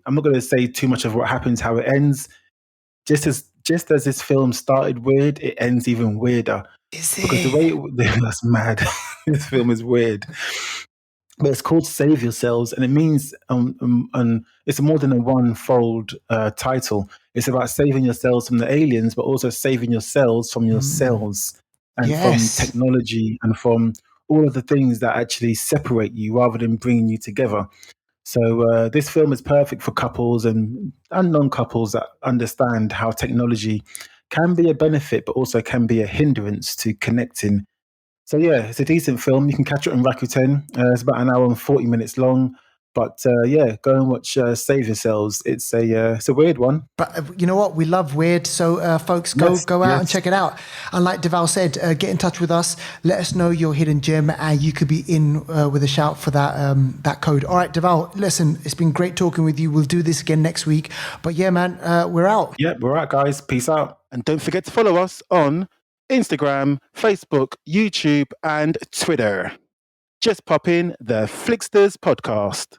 I'm not going to say too much of what happens, how it ends. Just as this film started weird, it ends even weirder. Is it? Because the way that's mad. This film is weird. But it's called Save Yourselves, and it means it's more than a one-fold title. It's about saving yourselves from the aliens, but also saving yourselves from yourselves and from technology and from all of the things that actually separate you rather than bringing you together. So this film is perfect for couples and non-couples that understand how technology can be a benefit, but also can be a hindrance to connecting. So it's a decent film. You can catch it on Rakuten. It's about an hour and 40 minutes long. But go and watch Save Yourselves. It's a weird one. But you know what? We love weird. So folks, go out and check it out. And like Deval said, get in touch with us. Let us know your hidden gem, and you could be in with a shout for that code. All right, Deval, listen, it's been great talking with you. We'll do this again next week. But man, we're out. Yeah, we're out, guys. Peace out. And don't forget to follow us on Instagram, Facebook, YouTube, and Twitter. Just pop in the Flixters podcast.